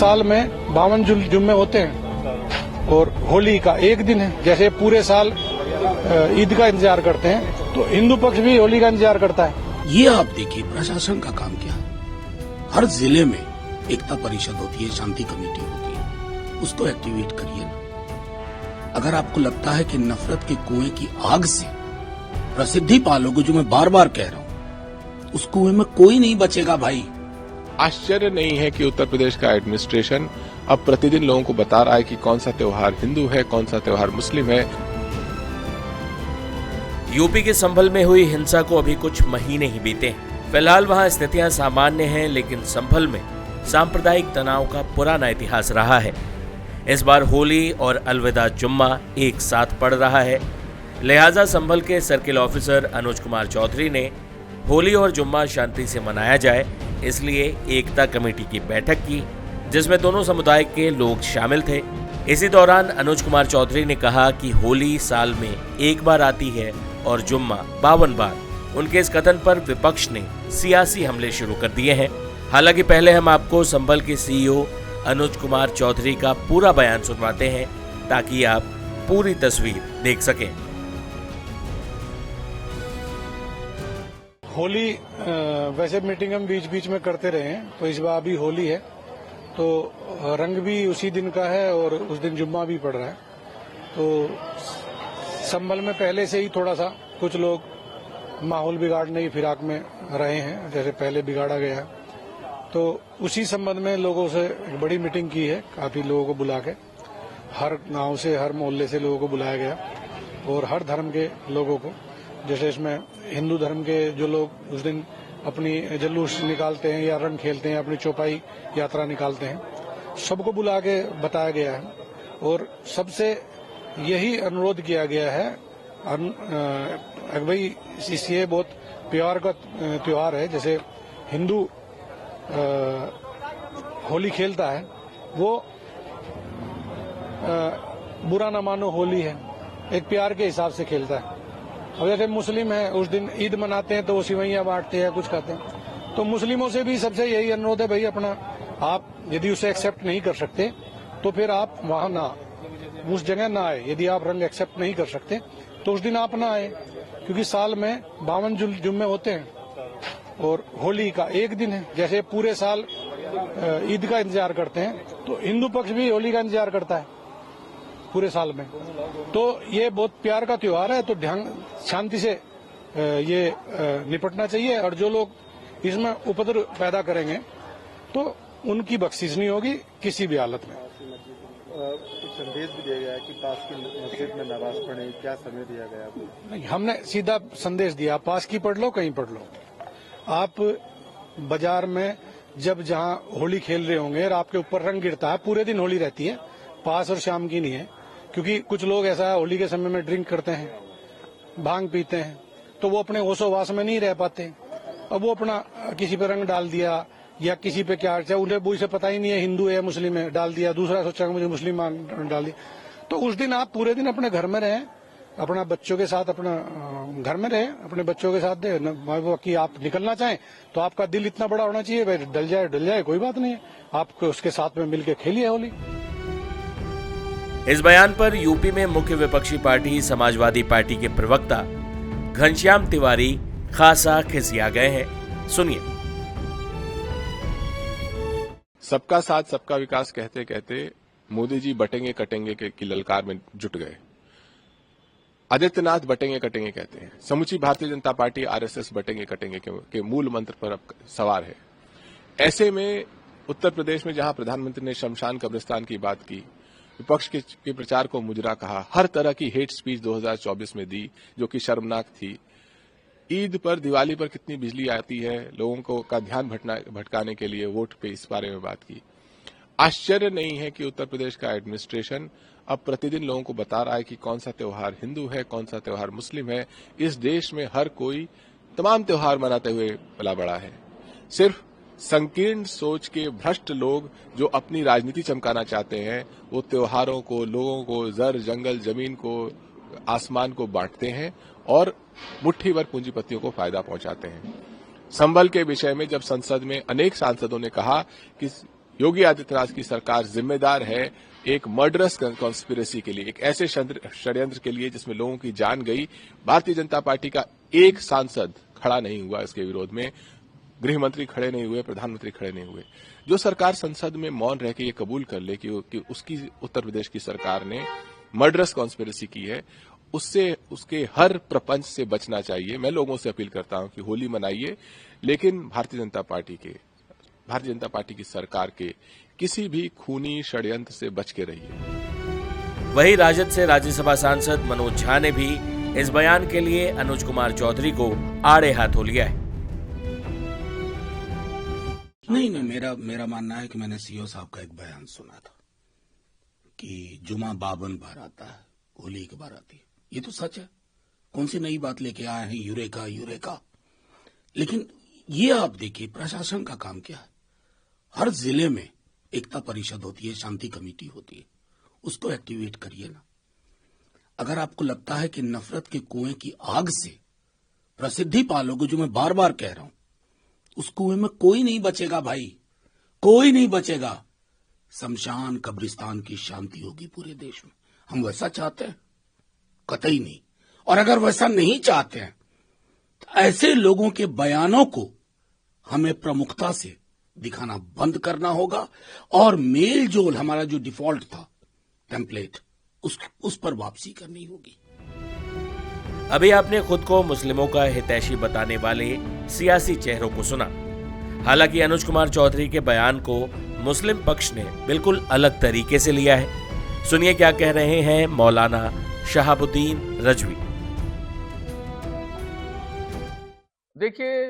साल में 52 जुम्मे होते हैं और होली का एक दिन है। जैसे पूरे साल ईद का इंतजार करते हैं तो हिंदू पक्ष भी होली का इंतजार करता है। ये आप देखिए प्रशासन का काम क्या है। हर जिले में एकता परिषद होती है, शांति कमेटी होती है, उसको एक्टिवेट करिए ना। अगर आपको लगता है कि नफरत के कुएं की आग से प्रसिद्धि पालोगे, जो मैं बार बार कह रहा हूं, उस कुएं में कोई नहीं बचेगा भाई। आश्चर्य नहीं है कि उत्तर प्रदेश का एडमिनिस्ट्रेशन अब प्रतिदिन लोगों को बता रहा है कि कौन सा त्योहार हिंदू है, कौन सा त्योहार मुस्लिम है। यूपी के संभल में हुई हिंसा को अभी कुछ महीने ही बीते हैं। फिलहाल वहां स्थितियां सामान्य हैं, लेकिन संभल में सांप्रदायिक तनाव का पुराना इतिहास रहा है। इस बार होली और अलविदा जुम्मा एक साथ पड़ रहा है, लिहाजा संभल के सर्किल ऑफिसर अनुज कुमार चौधरी ने होली और जुम्मा शांति से मनाया जाए, इसलिए एकता कमेटी की बैठक की, जिसमें दोनों समुदाय के लोग शामिल थे। इसी दौरान अनुज कुमार चौधरी ने कहा कि होली साल में एक बार आती है और जुम्मा 52 बार। उनके इस कथन पर विपक्ष ने सियासी हमले शुरू कर दिए हैं। हालांकि पहले हम आपको संभल के सीईओ अनुज कुमार चौधरी का पूरा बयान सुनवाते हैं, ताकि आप पूरी तस्वीर देख सकें। होली वैसे मीटिंग हम बीच बीच में करते रहे हैं, तो इस बार भी होली है तो रंग भी उसी दिन का है और उस दिन जुम्मा भी पड़ रहा है। तो संभल में पहले से ही थोड़ा सा कुछ लोग माहौल बिगाड़ने की फिराक में रहे हैं, जैसे पहले बिगाड़ा गया है। तो उसी संबंध में लोगों से एक बड़ी मीटिंग की है, काफी लोगों को बुला के, हर गांव से हर मोहल्ले से लोगों को बुलाया गया और हर धर्म के लोगों को। जैसे इसमें हिंदू धर्म के जो लोग उस दिन अपनी जुलूस निकालते हैं या रंग खेलते हैं, अपनी चौपाई यात्रा निकालते हैं, सबको बुला के बताया गया है और सबसे यही अनुरोध किया गया है भाई ये बहुत प्यार का त्योहार है। जैसे हिंदू होली खेलता है, वो बुरा ना मानो होली है, एक प्यार के हिसाब से खेलता है। अब जैसे मुस्लिम है, उस दिन ईद मनाते हैं तो वो सिवैयां बांटते हैं, कुछ खाते हैं। तो मुस्लिमों से भी सबसे यही अनुरोध है भाई, अपना आप यदि उसे एक्सेप्ट नहीं कर सकते तो फिर आप वहां ना, उस जगह ना आए। यदि आप रंग एक्सेप्ट नहीं कर सकते तो उस दिन आप ना आए, क्योंकि साल में 52 जुम्मे होते हैं और होली का एक दिन है। जैसे पूरे साल ईद का इंतजार करते हैं तो हिंदू पक्ष भी होली का इंतजार करता है पूरे साल में। तो ये बहुत प्यार का त्योहार है, तो ध्यान शांति से ये निपटना चाहिए और जो लोग इसमें उपद्रव पैदा करेंगे तो उनकी बख्शिश नहीं होगी किसी भी हालत में। संदेश भी दिया गया है कि पास की मस्जिद में नमाज पढ़े, क्या समय दिया गया आपको? नहीं, हमने सीधा संदेश दिया, पास की पढ़ लो, कहीं पढ़ लो। आप बाजार में जब जहां होली खेल रहे होंगे और आपके ऊपर रंग गिरता है, पूरे दिन होली रहती है, पास और शाम की नहीं है। क्योंकि कुछ लोग ऐसा होली के समय में ड्रिंक करते हैं, भांग पीते हैं, तो वो अपने होशोवास में नहीं रह पाते। अब वो अपना किसी पे रंग डाल दिया या किसी पे क्या, चाहे उन्हें बुई से पता ही नहीं है हिंदू है मुस्लिम है, डाल दिया, दूसरा सोचा मुझे मुस्लिम डाल दिया। तो उस दिन आप पूरे दिन अपने घर में रहें, अपना बच्चों के साथ अपना घर में रहें, अपने बच्चों के साथ कि आप निकलना चाहें तो आपका दिल इतना बड़ा होना चाहिए, भाई डल जाए कोई बात नहीं है, आप उसके साथ में मिलकर खेलिए होली। इस बयान पर यूपी में मुख्य विपक्षी पार्टी समाजवादी पार्टी के प्रवक्ता घनश्याम तिवारी खासा खिसिया गए हैं। सुनिए। सबका साथ सबका विकास कहते कहते मोदी जी बटेंगे कटेंगे की ललकार में जुट गए। आदित्यनाथ बटेंगे कटेंगे कहते हैं। समूची भारतीय जनता पार्टी आरएसएस बटेंगे कटेंगे के मूल मंत्र पर अब सवार है। ऐसे में उत्तर प्रदेश में जहां प्रधानमंत्री ने शमशान कब्रिस्तान की बात की, विपक्ष के प्रचार को मुजरा कहा, हर तरह की हेट स्पीच 2024 में दी जो कि शर्मनाक थी। ईद पर, दिवाली पर कितनी बिजली आती है, लोगों को का ध्यान भटकाने के लिए वोट पे इस बारे में बात की। आश्चर्य नहीं है कि उत्तर प्रदेश का एडमिनिस्ट्रेशन अब प्रतिदिन लोगों को बता रहा है कि कौन सा त्योहार हिंदू है, कौन सा त्योहार मुस्लिम है। इस देश में हर कोई तमाम त्योहार मनाते हुए पला बड़ा है। सिर्फ संकीर्ण सोच के भ्रष्ट लोग जो अपनी राजनीति चमकाना चाहते हैं, वो त्योहारों को, लोगों को, जर जंगल जमीन को, आसमान को बांटते हैं और मुट्ठी भर पूंजीपतियों को फायदा पहुंचाते हैं। संभल के विषय में जब संसद में अनेक सांसदों ने कहा कि योगी आदित्यनाथ की सरकार जिम्मेदार है एक मर्डरस कॉन्स्पिरेसी के लिए, एक ऐसे षड्यंत्र के लिए जिसमें लोगों की जान गई। भारतीय जनता पार्टी का एक सांसद खड़ा नहीं हुआ इसके विरोध में, गृह मंत्री खड़े नहीं हुए, प्रधानमंत्री खड़े नहीं हुए। जो सरकार संसद में मौन रह के ये कबूल कर ले कि उसकी उत्तर प्रदेश की सरकार ने मर्डरस कॉन्स्पिरेसी की है, उससे उसके हर प्रपंच से बचना चाहिए। मैं लोगों से अपील करता हूं कि होली मनाइए, लेकिन भारतीय जनता पार्टी की सरकार के किसी भी खूनी षड्यंत्र से बच के रहिए। वहीं राजद से राज्यसभा सांसद मनोज झा ने भी इस बयान के लिए अनुज कुमार चौधरी को आड़े हाथों लिया है। नहीं, मेरा मानना है कि मैंने सीओ साहब का एक बयान सुना था कि जुमा 52 बार आता है, होली एक बार आती है। ये तो सच है, कौन सी नई बात लेके आए हैं, यूरेका। लेकिन ये आप देखिए, प्रशासन का काम क्या है। हर जिले में एकता परिषद होती है, शांति कमेटी होती है, उसको एक्टिवेट करिए ना। अगर आपको लगता है कि नफरत के कुएं की आग से प्रसिद्धि पालोगे, जो मैं बार बार कह रहा हूं, उस कुएं में कोई नहीं बचेगा भाई, कोई नहीं बचेगा। शमशान कब्रिस्तान की शांति होगी पूरे देश में। हम वैसा चाहते हैं? कतई नहीं। और अगर वैसा नहीं चाहते हैं तो ऐसे लोगों के बयानों को हमें प्रमुखता से दिखाना बंद करना होगा और मेल जोल हमारा जो डिफॉल्ट था टेम्पलेट, उस पर वापसी करनी होगी। अभी आपने खुद को मुस्लिमों का हितैषी बताने वाले सियासी चेहरों को सुना। हालांकि अनुज कुमार चौधरी के बयान को मुस्लिम पक्ष ने बिल्कुल अलग तरीके से लिया है। सुनिए क्या कह रहे हैं मौलाना शहाबुद्दीन रजवी। देखिए,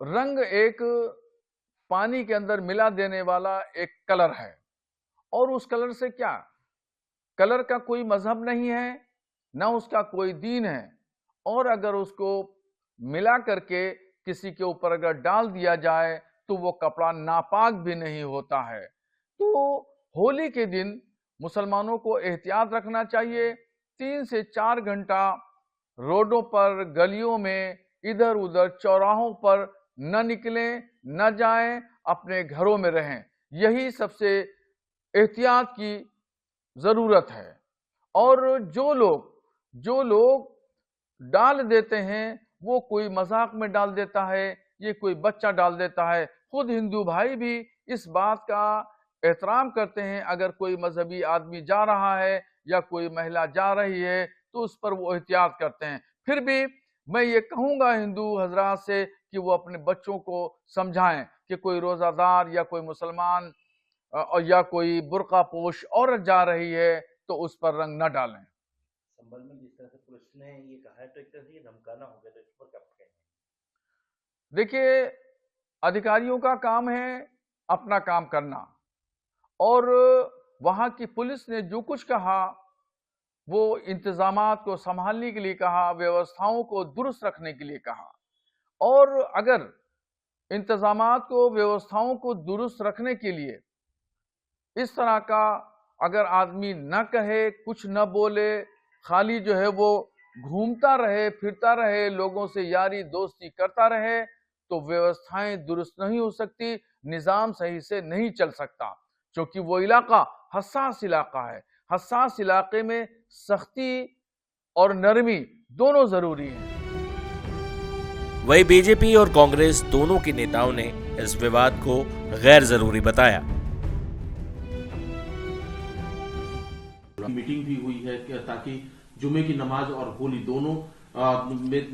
रंग एक पानी के अंदर मिला देने वाला एक कलर है, और उस कलर से क्या, कलर का कोई मजहब नहीं है, ना उसका कोई दीन है, और अगर उसको मिला करके किसी के ऊपर अगर डाल दिया जाए तो वो कपड़ा नापाक भी नहीं होता है। तो होली के दिन मुसलमानों को एहतियात रखना चाहिए। 3 से 4 घंटा रोडों पर, गलियों में, इधर उधर चौराहों पर न निकलें, न जाएं, अपने घरों में रहें। यही सबसे एहतियात की जरूरत है। और जो लोग डाल देते हैं, वो कोई मजाक में डाल देता है, ये कोई बच्चा डाल देता है। खुद हिंदू भाई भी इस बात का एहतराम करते हैं। अगर कोई मजहबी आदमी जा रहा है या कोई महिला जा रही है तो उस पर वो एहतियात करते हैं। फिर भी मैं ये कहूंगा हिंदू हजरात से कि वो अपने बच्चों को समझाएं कि कोई रोजादार या कोई मुसलमान या कोई बुर्का पोश औरत जा रही है तो उस पर रंग न डालें। संभल में जिस तरह से पुलिस ने ये कहा है तो एक तरह से ये धमकाना हो गया, तो इस पर क्या कहेंगे? देखिए, अधिकारियों का काम है अपना काम करना, और वहां की पुलिस ने जो कुछ कहा वो इंतजामात को संभालने के लिए कहा, व्यवस्थाओं को दुरुस्त रखने के लिए कहा। और अगर इंतजामात को, व्यवस्थाओं को दुरुस्त रखने के लिए इस तरह का अगर आदमी न कहे, कुछ न बोले, खाली जो है वो घूमता रहे, फिरता रहे, लोगों से यारी दोस्ती करता रहे, तो व्यवस्थाएं दुरुस्त नहीं हो सकती, निजाम सही से नहीं चल सकता। क्योंकि वो इलाका हसास इलाका है। हसास इलाके में सख्ती और नरमी दोनों जरूरी हैं। वही बीजेपी और कांग्रेस दोनों के नेताओं ने इस विवाद को गैर जरूरी बताया। मीटिंग भी हुई है ताकि जुमे की नमाज और होली दोनों में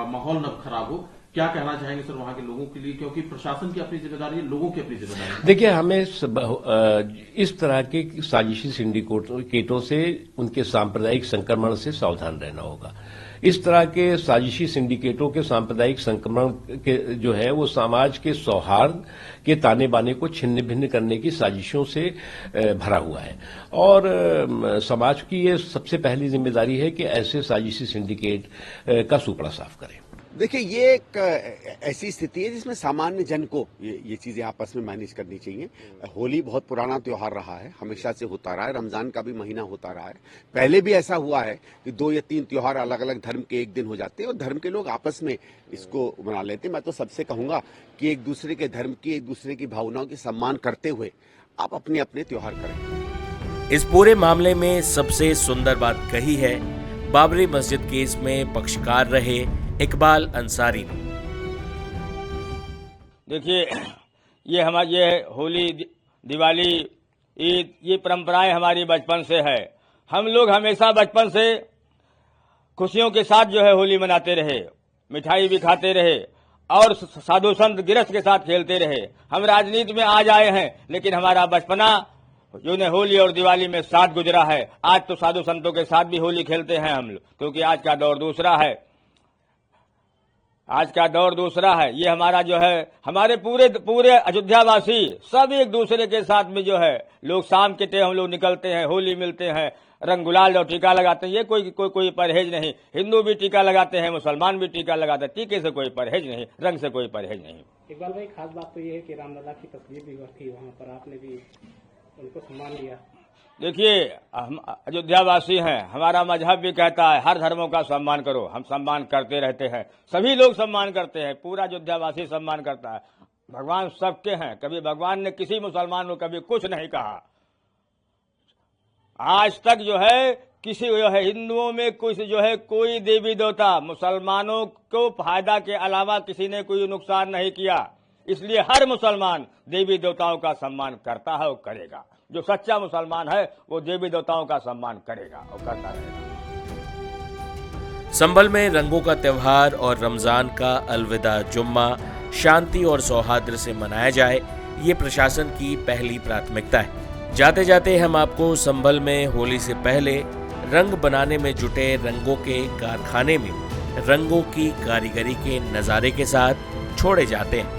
माहौल न खराब हो। क्या कहना चाहेंगे सर वहां के लोगों के लिए, क्योंकि प्रशासन की अपनी जिम्मेदारी है, लोगों की अपनी जिम्मेदारी है। देखिए, हमें इस तरह के साजिशी सिंडिकेटों से, उनके सांप्रदायिक संक्रमण से सावधान रहना होगा। इस तरह के साजिशी सिंडिकेटों के सांप्रदायिक संक्रमण के जो है वो समाज के सौहार्द के ताने बाने को छिन्न भिन्न करने की साजिशों से भरा हुआ है। और समाज की ये सबसे पहली जिम्मेदारी है कि ऐसे साजिशी सिंडिकेट का सुपड़ा साफ करें। देखिए, ये एक ऐसी स्थिति है जिसमें सामान्य जन को ये चीजें आपस में मैनेज करनी चाहिए। होली बहुत पुराना त्योहार रहा है, हमेशा से होता रहा है, रमजान का भी महीना होता रहा है। पहले भी ऐसा हुआ है कि 2 या 3 त्योहार अलग अलग धर्म के एक दिन हो जाते हैं और धर्म के लोग आपस में इसको मना लेते हैं। मैं तो सबसे कहूंगा कि एक दूसरे के धर्म की, एक दूसरे की भावनाओं की सम्मान करते हुए आप अपने अपने त्योहार करें। इस पूरे मामले में सबसे सुंदर बात कही है बाबरी मस्जिद केस में पक्षकार रहे इकबाल अंसारी ने। देखिए, ये होली, दिवाली, ईद, ये परंपराएं हमारी बचपन से है। हम लोग हमेशा बचपन से खुशियों के साथ जो है होली मनाते रहे, मिठाई भी खाते रहे और साधु संत गिरस्थ के साथ खेलते रहे। हम राजनीति में आज आए हैं, लेकिन हमारा बचपना जो ने होली और दिवाली में साथ गुजरा है। आज तो साधु संतों के साथ भी होली खेलते हैं हम लोग, क्योंकि आज का दौर दूसरा है। आज का दौर दूसरा है। ये हमारा जो है, हमारे पूरे अयोध्यावासी सब एक दूसरे के साथ में जो है, लोग शाम के टाइम हम लोग निकलते हैं, होली मिलते हैं, रंग गुलाल और टीका लगाते हैं। ये कोई परहेज नहीं। हिंदू भी टीका लगाते हैं, मुसलमान भी टीका लगाते हैं। टीके से कोई परहेज नहीं, रंग से कोई परहेज नहीं। इकबाल भाई, खास बात तो ये है कि रामलला की तस्वीर भी थी वहाँ पर, आपने भी उनको सम्मान दिया। देखिए, हम अयोध्यावासी हैं, हमारा मजहब भी कहता है हर धर्मों का सम्मान करो। हम सम्मान करते रहते हैं, सभी लोग सम्मान करते हैं, पूरा अयोध्यावासी सम्मान करता है। भगवान सबके हैं, कभी भगवान ने किसी मुसलमान को कभी कुछ नहीं कहा। आज तक जो है किसी जो है हिंदुओं में कुछ जो है कोई देवी देवता मुसलमानों को फायदा के अलावा किसी ने कोई नुकसान नहीं किया। इसलिए हर मुसलमान देवी देवताओं का सम्मान करता है और करेगा। जो सच्चा मुसलमान है वो देवी देवताओं का सम्मान करेगा और करता रहेगा। संभल में रंगों का त्योहार और रमजान का अलविदा जुम्मा शांति और सौहार्द से मनाया जाए, ये प्रशासन की पहली प्राथमिकता है। जाते जाते हम आपको संभल में होली से पहले रंग बनाने में जुटे रंगों के कारखाने में रंगों की कारीगरी के नजारे के साथ छोड़े जाते हैं।